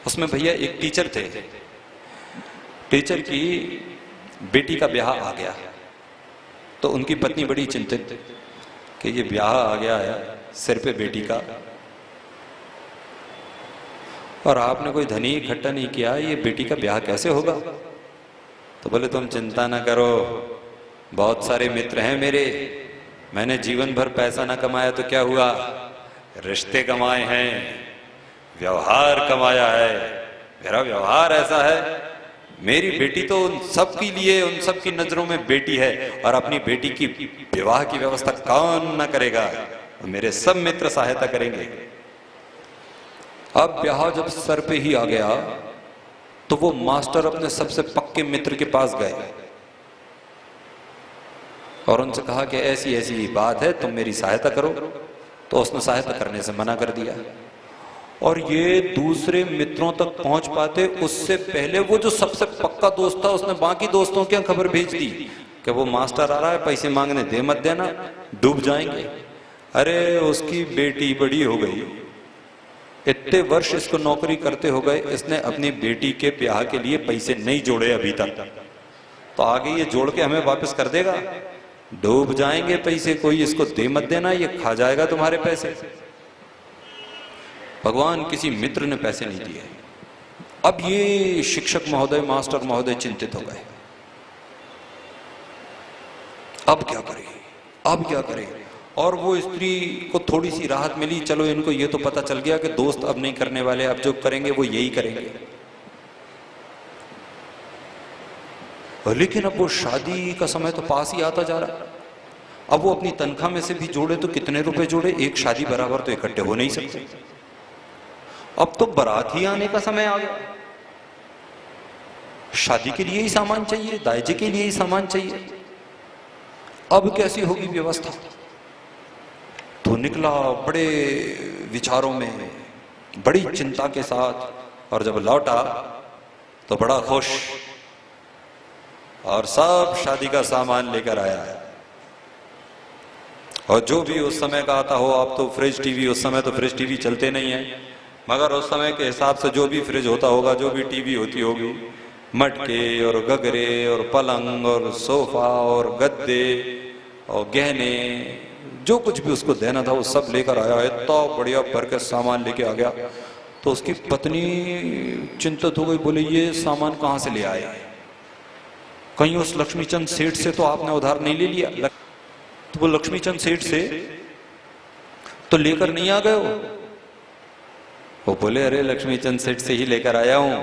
उसमें भैया एक टीचर थे, टीचर की बेटी का ब्याह आ गया, तो उनकी पत्नी बड़ी चिंतित कि ये ब्याह आ गया है सिर पे बेटी का, और आपने कोई धनी इकट्ठा नहीं किया, ये बेटी का ब्याह कैसे होगा? तो बोले तुम चिंता ना करो, बहुत सारे मित्र हैं मेरे, मैंने जीवन भर पैसा ना कमाया तो क्या हुआ, रिश्ते कमाए हैं, व्यवहार कमाया है, मेरा व्यवहार ऐसा है, मेरी बेटी तो उन सब के लिए, उन सब की नजरों में बेटी है, और अपनी बेटी की विवाह की व्यवस्था कौन ना करेगा, मेरे सब मित्र सहायता करेंगे। अब ब्याह जब सर पे ही आ गया तो वो मास्टर अपने सबसे पक्के मित्र के पास गए और उनसे कहा कि ऐसी ऐसी बात है, तुम मेरी सहायता करो। तो उसने सहायता करने से मना कर दिया, और ये दूसरे मित्रों तक पहुंच पाते उससे पहले वो जो सबसे पक्का दोस्त था उसने बाकी दोस्तों की खबर भेज दी कि वो मास्टर आ रहा है, पैसे मांगने, दे मत देना, डूब जाएंगे। अरे उसकी बेटी बड़ी हो गई, इतने वर्ष इसको नौकरी करते हो गए, इसने अपनी बेटी के ब्याह के लिए पैसे नहीं जोड़े अभी तक, तो आगे ये जोड़ के हमें वापस कर देगा, डूब जाएंगे पैसे, कोई इसको दे मत देना, ये खा जाएगा तुम्हारे पैसे। भगवान किसी मित्र ने पैसे नहीं दिए। अब ये शिक्षक महोदय, मास्टर महोदय चिंतित हो गए, अब क्या करें, अब क्या करें। और वो स्त्री को थोड़ी सी राहत मिली, चलो इनको ये तो पता चल गया कि दोस्त अब नहीं करने वाले, अब जो करेंगे वो यही करेंगे। लेकिन अब वो शादी का समय तो पास ही आता जा रहा, अब वो अपनी तनख्वाह में से भी जोड़े तो कितने रुपए जोड़े, एक शादी बराबर तो इकट्ठे हो नहीं सकते। अब तो बारात ही आने का समय आ गया, शादी के लिए ही सामान चाहिए, दायजे के लिए ही सामान चाहिए, अब कैसी होगी व्यवस्था। तो निकला बड़े विचारों में, बड़ी चिंता के साथ, और जब लौटा तो बड़ा खुश, और सब शादी का सामान लेकर आया है। और जो भी उस समय का आता हो, आप तो फ्रिज टीवी, उस समय तो फ्रिज टीवी चलते नहीं है, मगर उस समय के हिसाब से जो भी फ्रिज होता होगा, जो भी टीवी होती होगी, मटके और गगरे और पलंग और सोफा और गद्दे और गहने, जो कुछ भी उसको देना था वो सब लेकर आया है, इतना बढ़िया भर के सामान लेके आ गया। तो उसकी पत्नी चिंतित हो गई, बोले ये सामान कहां से ले आए, कहीं उस लक्ष्मीचंद सेठ से तो आपने उधार नहीं ले लिया? तो वो लक्ष्मीचंद सेठ से तो लेकर नहीं आ गए हो? वो बोले अरे लक्ष्मीचंद सेठ से ही लेकर आया हूं।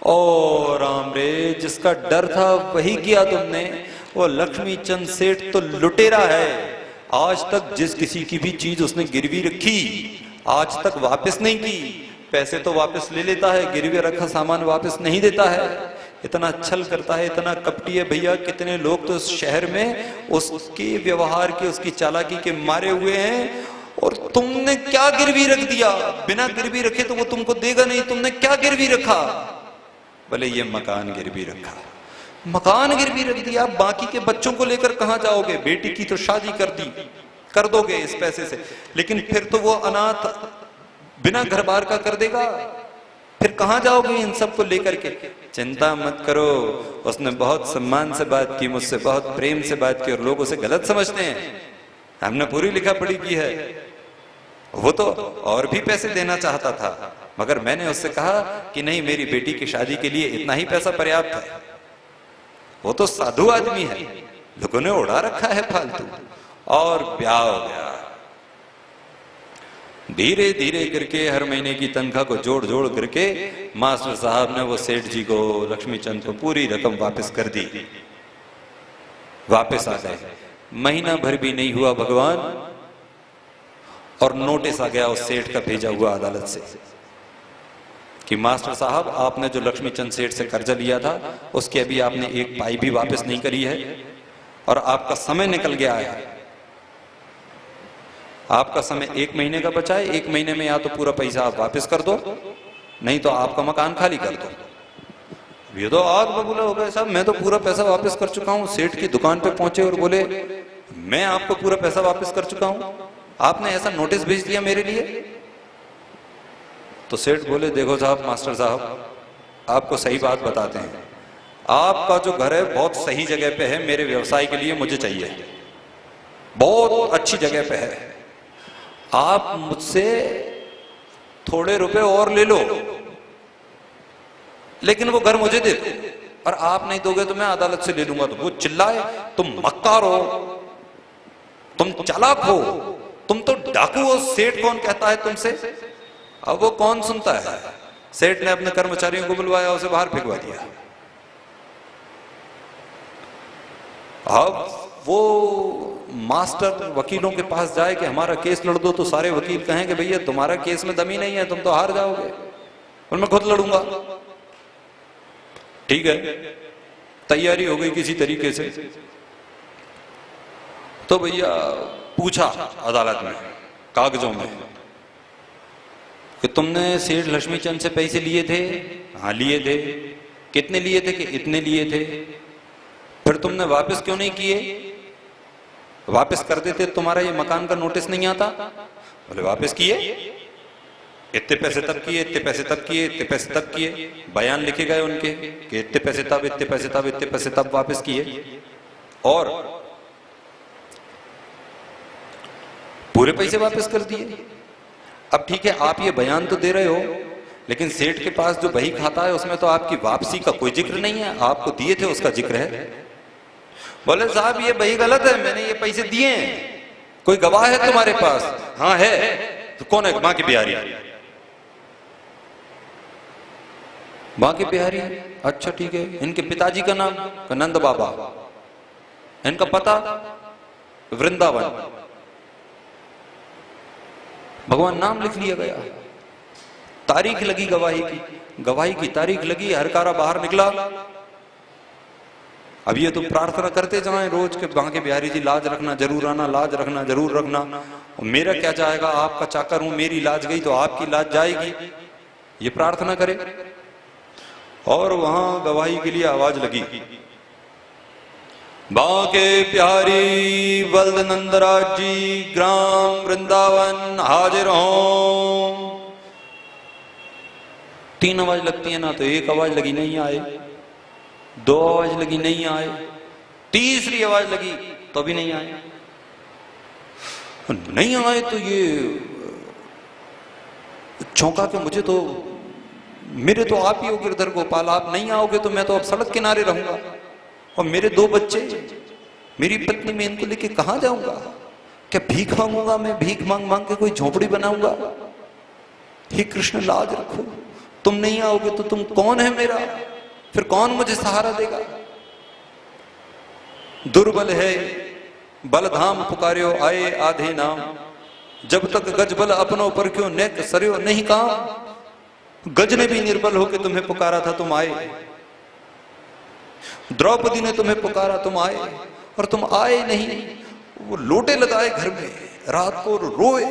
ओ राम रे, जिसका डर था वही किया तुमने। वो लक्ष्मीचंद सेठ तो लुटेरा है, आज तक जिस किसी की भी चीज उसने गिरवी रखी आज तक वापस नहीं की। पैसे तो वापस ले लेता है, गिरवी रखा सामान वापस नहीं देता है। इतना छल करता है, इतना कपटी है भैया। कितने लोग तो इस शहर में उसके व्यवहार के, उसकी चालाकी के मारे हुए हैं। और तुमने क्या गिरवी रख दिया? बिना गिरवी रखे तो वो तुमको देगा नहीं, तुमने क्या गिरवी रखा? बोले ये मकान गिरवी रखा। मकान गिरवी रख दिया, बाकी के बच्चों को लेकर कहां जाओगे? बेटी की तो शादी कर दोगे इस पैसे से, लेकिन फिर तो वो अनाथ बिना घर बार का कर देगा, फिर कहां जाओगे इन सबको लेकर के? चिंता मत करो। उसने बहुत सम्मान से बात की, मुझसे बहुत प्रेम से बात की, और लोग उसे गलत समझते हैं। हमने पूरी लिखा पढ़ी की है। वो तो और भी पैसे देना चाहता था, मगर मैंने उससे कहा कि नहीं, मेरी बेटी की शादी के लिए इतना ही पैसा पर्याप्त है। वो तो साधु आदमी है, लोगों ने उड़ा रखा है फालतू। और ब्याह हो गया। धीरे धीरे करके हर महीने की तनख्वाह को जोड़ जोड़ करके मास्टर साहब ने वो सेठ जी को, लक्ष्मीचंद को पूरी रकम वापस कर दी। वापस आ गए, महीना भर भी नहीं हुआ भगवान, और नोटिस आ गया उस सेठ का भेजा हुआ अदालत से कि मास्टर साहब, आपने जो लक्ष्मीचंद सेठ से कर्जा लिया था उसकी अभी आपने एक पाई भी वापस नहीं करी है, और आपका समय निकल गया है। आपका समय 1 महीने का बचा है। 1 महीने में या तो पूरा पैसा आप वापस कर दो, नहीं तो आपका मकान खाली कर दो। ये तो आग बबूला हो गए साहब, मैं तो पूरा पैसा वापस कर चुका हूँ। सेठ की दुकान पे पहुंचे और बोले मैं आपको पूरा पैसा वापस कर चुका हूँ, आपने ऐसा नोटिस भेज दिया मेरे लिए। तो सेठ बोले, देखो साहब, मास्टर साहब, आपको सही बात बताते हैं, आपका जो घर है बहुत सही जगह पे है, मेरे व्यवसाय के लिए मुझे चाहिए, बहुत अच्छी जगह पे है, आप मुझसे थोड़े रुपए और ले लो, लेकिन वो घर मुझे दे दो, और आप नहीं दोगे तो मैं अदालत से ले लूंगा। तो वो चिल्लाए, तुम मक्कार हो, तुम चालाक हो, तुम तो डाकू हो, सेठ कौन कहता है तुमसे? अब वो कौन सुनता है? सेठ ने अपने कर्मचारियों को बुलवाया, उसे बाहर फेंकवा दिया। अब वो मास्टर वकीलों के पास जाए कि हमारा केस लड़ दो, तो सारे वकील कहें कि भैया तुम्हारा केस में दम ही नहीं है, तुम तो हार जाओगे, और मैं खुद लड़ूंगा। ठीक है, तैयारी हो गई किसी तरीके से। तो भैया पूछा अदालत में, कागजों में, कि तुमने सेठ लक्ष्मीचंद से पैसे लिए थे? हाँ लिए थे। कितने लिए थे? कि इतने लिए थे। फिर तुमने वापस क्यों नहीं किए? वापस कर देते तुम्हारा ये मकान का नोटिस नहीं आता। बोले वापस किए, इतने पैसे तब किए, इतने पैसे तब किए, इतने पैसे तब किए, बयान लिखे गए उनके कि इतने पैसे तब, इतने पैसे तब, इतने पैसे तब वापस किए, और पूरे पैसे वापस कर दिए। अब ठीक है, आप ये बयान तो दे रहे हो, लेकिन सेठ के पास जो बही खाता है उसमें तो आपकी वापसी का कोई जिक्र नहीं है, आपको दिए थे उसका जिक्र है। बोले साहब ये बही गलत है, मैंने ये पैसे दिए हैं, कोई गवाह है तुम्हारे पास? हाँ है। तो कौन है? मां की बिहारी। मां की बिहारी? अच्छा ठीक है। इनके पिताजी का नाम? नंद बाबा। इनका पता? वृंदावन। भगवान नाम लिख लिया गया, तारीख लगी गवाही की, गवाही की तारीख लगी, हरकारा बाहर निकला। अब ये तो प्रार्थना करते जाएं रोज के, बांके बिहारी जी लाज रखना, जरूर आना, लाज रखना, जरूर रखना। और मेरा क्या जाएगा, आपका चाकर हूं, मेरी लाज गई तो आपकी लाज जाएगी, ये प्रार्थना करे। और वहां गवाही के लिए आवाज लगी, बांके बिहारी वल्द नंदराज जी, ग्राम वृंदावन हाजिर हों। 3 आवाज लगती है ना, तो 1 आवाज लगी नहीं आए, 2 आवाज लगी नहीं आए, तीसरी आवाज लगी तो भी नहीं आए। नहीं आए तो ये चौंका कि मुझे तो, मेरे तो आप ही हो गिरधर गोपाल, आप नहीं आओगे तो मैं तो अब सड़क किनारे रहूंगा, और मेरे 2 बच्चे, मेरी पत्नी, मैं इनको लेके कहां जाऊंगा? क्या भीख मांगूंगा मैं? भीख मांग मांग के कोई झोपड़ी बनाऊंगा? हे कृष्ण लाज रखो, तुम नहीं आओगे तो तुम कौन है मेरा? फिर कौन मुझे सहारा देगा? दुर्बल है बलधाम पुकार्यो आए आधे नाम, जब तक गज बल अपनों पर क्यों नेक सरयो नहीं काम। गज ने भी निर्बल होकर तुम्हें पुकारा था, तुम आए। द्रौपदी ने तुम्हें पुकारा, तुम आए, और तुम आए नहीं। वो लोटे लगाए घर में, रात को रोए।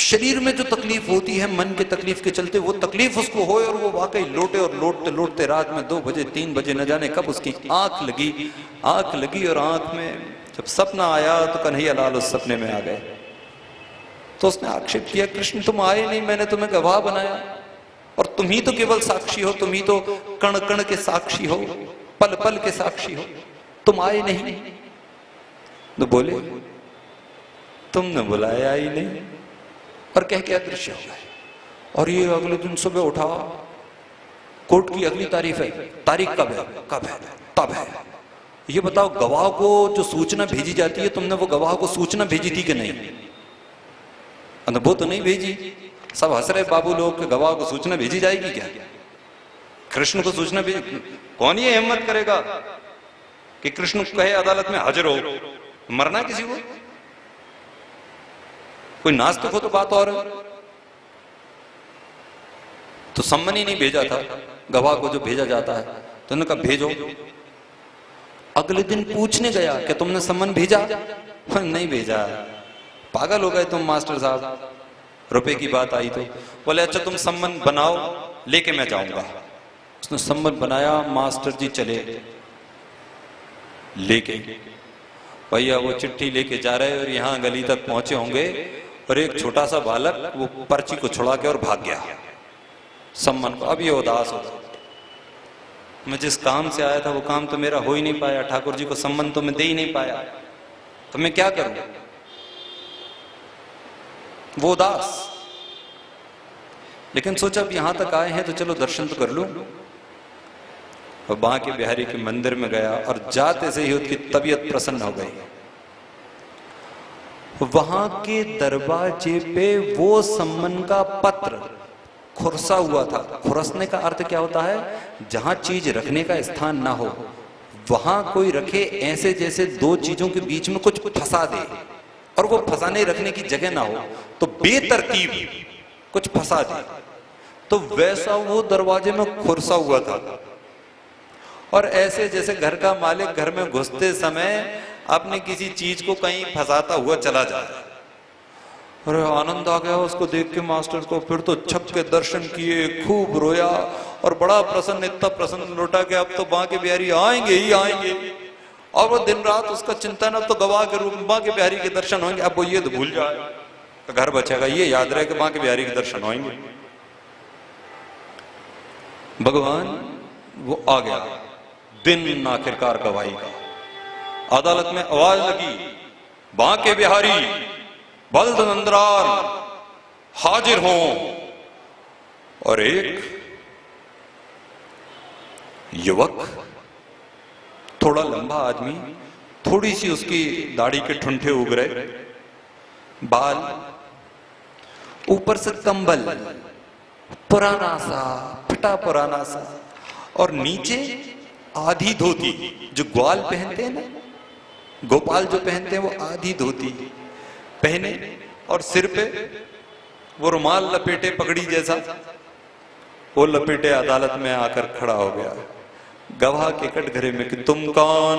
शरीर में जो तकलीफ होती है मन के तकलीफ के चलते, वो तकलीफ उसको होए, और वो वाकई लोटे, और लोटते लोटते रात में 2 बजे 3 बजे न जाने कब उसकी आंख लगी, और आंख में जब सपना आया तो कन्हैया लाल उस सपने में आ गए। तो उसने आक्षेप किया, कृष्ण तुम आए नहीं, मैंने तुम्हें गवाह बनाया, और तुम ही तो केवल साक्षी हो, तुम ही तो कण कण के साक्षी हो, पल पल के साक्षी हो, तुम आए नहीं। तो बोले तुमने बुलाया ही नहीं, और कह के अदृश्य हो गए। और ये अगले दिन सुबह उठा, कोर्ट की अगली तारीख है, तारीख कब है? कब है? तब है। ये बताओ, गवाह को जो सूचना भेजी जाती है, तुमने वो गवाह को सूचना भेजी थी कि नहीं? वो तो नहीं भेजी। सब हंस रहे बाबू लोग के गवाह को सूचना भेजी जाएगी क्या? कृष्ण को सूचना भेजी? कौन ये हिम्मत करेगा कि कृष्ण कहे अदालत में हाजिर हो? मरना किसी को? कोई नास्तिक हो तो बात और है। तो सम्मन ही नहीं भेजा था गवाह को, जो भेजा जाता है। तो उन्होंने कहा भेजो। अगले दिन पूछने गया कि तुमने सम्मन भेजा? नहीं भेजा। पागल हो गए तुम मास्टर साहब, रुपए की बात आई तो। बोले अच्छा तुम सम्मन बनाओ, लेके मैं जाऊंगा। उसने सम्मन बनाया, मास्टर जी चले लेके। भैया वो चिट्ठी लेके जा रहे, और यहां गली तक पहुंचे होंगे, और एक छोटा सा बालक वो पर्ची को छुड़ा के और भाग गया सम्मन को। अब ये उदास हो, मैं जिस काम से आया था वो काम तो मेरा हो ही नहीं पाया, ठाकुर जी को सम्मान तो मैं दे ही नहीं पाया, तो मैं क्या करूं? वो उदास। लेकिन सोचा अब यहां तक आए हैं तो चलो दर्शन तो कर लूं। और बांके बिहारी के मंदिर में गया और जाते से ही उसकी तबीयत प्रसन्न हो गई। वहां के दरवाजे पे वो सम्मन का पत्र खुरसा हुआ था। खुरसने का अर्थ क्या होता है? जहां चीज रखने का स्थान ना हो वहां कोई रखे, ऐसे जैसे दो चीजों के बीच में कुछ फंसा दे और वो फंसाने रखने की जगह ना हो, तो बेतरतीब कुछ फंसा दे, तो वैसा वो दरवाजे में खुरसा हुआ था। और ऐसे जैसे घर का मालिक घर में घुसते समय अपने किसी चीज को कहीं फंसाता हुआ चला जाए। अरे आनंद आ गया उसको देख के मास्टर को। फिर तो छप के दर्शन किए, खूब रोया और बड़ा प्रसन्न, इतना प्रसन्न लौटा कि अब तो बांके बिहारी आएंगे ही आएंगे। और वो दिन रात उसका चिंतन, अब तो गवाह के रूप में बांके बिहारी के दर्शन होंगे। अब वो ये तो भूल जाए, तो घर बचेगा, ये याद रहे कि बांके बिहारी के दर्शन होंगे। भगवान वो आ गया, दिन आखिरकार गवाही का। अदालत में आवाज लगी, बांके बिहारी बल्द नंदरार हाजिर हों। और एक युवक, थोड़ा लंबा आदमी, थोड़ी सी उसकी दाढ़ी के ठुंठे उग रहे, बाल, ऊपर से कंबल पुराना सा, फटा पुराना सा, और नीचे आधी धोती, जो ग्वाल पहनते हैं ना, गोपाल जो पहनते हैं, वो आधी धोती पहने और सिर पे वो रुमाल लपेटे, पगड़ी जैसा वो लपेटे, अदालत में आकर खड़ा हो गया गवाह के कटघरे में कि तुम कौन?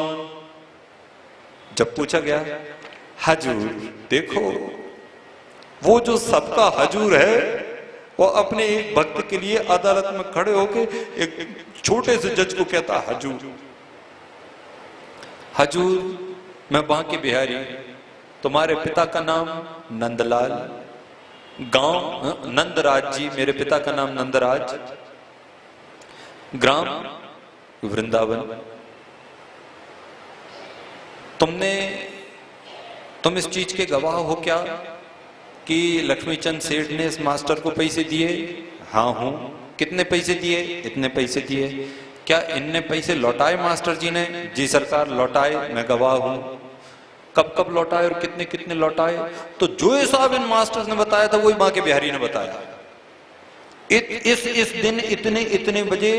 जब पूछा गया, हजूर। देखो, वो जो सबका हजूर है वो अपने एक भक्त के लिए अदालत में खड़े होके एक छोटे से जज को कहता, हजूर। हजूर, मैं बांके बिहारी, तुम्हारे पिता का नाम नंदलाल, गांव नंदराज जी, मेरे पिता का नाम नंदराज, ग्राम वृंदावन। तुम इस चीज के गवाह हो क्या कि लक्ष्मीचंद सेठ ने इस मास्टर को पैसे दिए? हाँ हूं। कितने पैसे दिए? इतने पैसे दिए। क्या इनने पैसे लौटाए मास्टर जी ने? जी सरकार लौटाए, मैं गवाह हूं। कब कब लौटाए और कितने कितने लौटाए? तो जो हिसाब इन मास्टर्स ने बताया था वही बांके बिहारी ने बताया। इस दिन इतने इतने बजे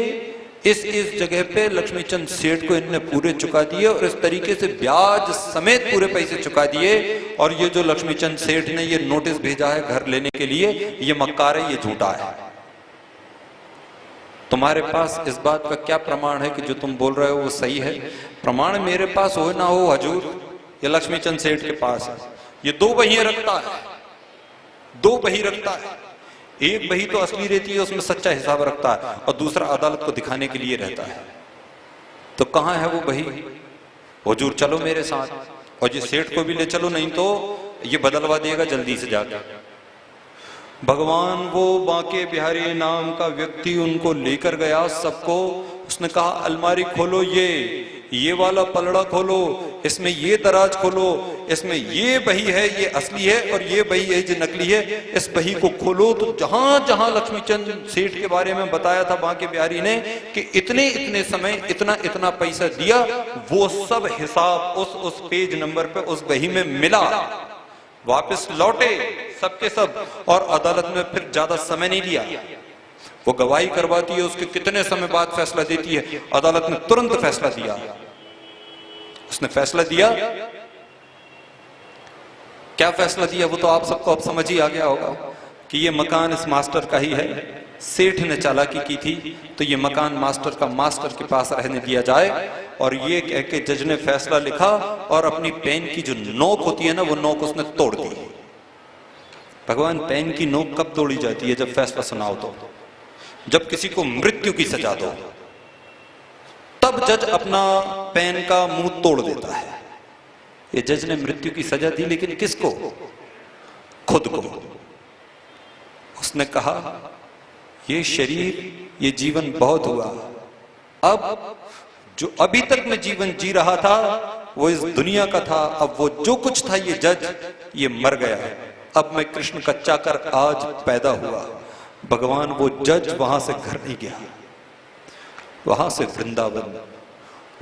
इस जगह पे लक्ष्मीचंद सेठ को इनने पूरे चुका दिए और इस तरीके से ब्याज समेत पूरे पैसे चुका दिए। और ये जो लक्ष्मीचंद सेठ ने ये नोटिस भेजा है घर लेने के लिए, ये मक्कार है, ये झूठा है। तुम्हारे पास इस बात का क्या प्रमाण है कि जो तुम बोल रहे हो वो सही है? प्रमाण मेरे पास हो ना हो हजूर, ये लक्ष्मीचंद सेठ के पास है। ये दो बहियां रखता है, दो बही रखता है। एक बही तो असली रहती है, उसमें सच्चा हिसाब रखता है, और दूसरा अदालत को दिखाने के लिए रहता है। तो कहां है वो बही? हुजूर चलो मेरे साथ, और ये सेठ को भी ले चलो, नहीं तो ये बदलवा देगा जल्दी से जाकर। भगवान वो बांके बिहारी नाम का व्यक्ति उनको लेकर गया सबको। उसने कहा, अलमारी खोलो, ये वाला पलड़ा खोलो, इसमें ये दराज खोलो, इसमें ये बही है, ये असली है, और ये बही है जो नकली है। इस बही को खोलो तो जहां जहां लक्ष्मीचंद सेठ के बारे में बताया था बांके बिहारी ने कि इतने इतने समय इतना इतना पैसा दिया, वो सब हिसाब उस पेज नंबर पे उस बही में मिला। वापस लौटे सबके सब, और अदालत में फिर ज्यादा समय नहीं लिया। वो गवाही करवाती है, उसके कितने समय बाद फैसला देती है। अदालत ने तुरंत फैसला दिया। उसने फैसला दिया, क्या फैसला दिया वो तो आप सबको अब समझ ही आ गया होगा कि ये मकान इस मास्टर का ही है। सेठ ने चालाकी की थी तो ये मकान मास्टर का मास्टर के पास रहने दिया जाए। और ये कह के जज ने फैसला लिखा और अपनी पेन की जो नोक होती है ना, वो नोक उसने तोड़ दी। भगवान, पेन की नोक कब तोड़ी जाती है? जब फैसला सुनाओ तो। जब किसी को मृत्यु की सजा दो तब जज अपना पेन का मुंह तोड़ देता है। ये जज ने मृत्यु की सजा दी, लेकिन किसको? खुद को। उसने कहा, ये शरीर, ये जीवन बहुत हुआ, अब जो अभी तक मैं जीवन जी रहा था वो इस दुनिया का था, अब वो जो कुछ था ये जज, ये मर गया। अब मैं कृष्ण कच्चा कर आज पैदा हुआ। भगवान वो जज वहां से घर नहीं गया, वहां से वृंदावन।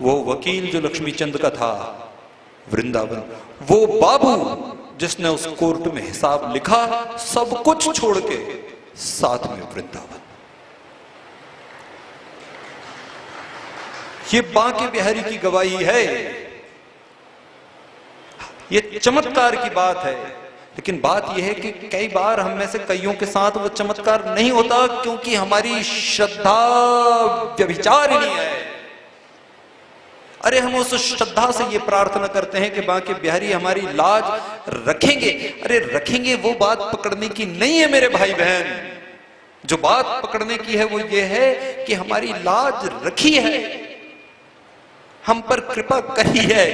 वो वकील जो लक्ष्मीचंद का था, वृंदावन। वो बाबू जिसने उस कोर्ट में हिसाब लिखा, सब कुछ छोड़ के साथ में वृंदावन। ये बांके बिहारी की गवाही है। ये चमत्कार की बात है, लेकिन बात यह है कि कई बार हम में से कईयों के साथ वो चमत्कार नहीं होता, क्योंकि हमारी श्रद्धा व्यभिचारिणी है। अरे हम उस श्रद्धा से ये प्रार्थना करते हैं कि बांके बिहारी हमारी लाज रखेंगे। अरे रखेंगे, वो बात पकड़ने की नहीं है मेरे भाई बहन। जो बात पकड़ने की है वो ये है कि हमारी लाज रखी है, हम पर कृपा करी है।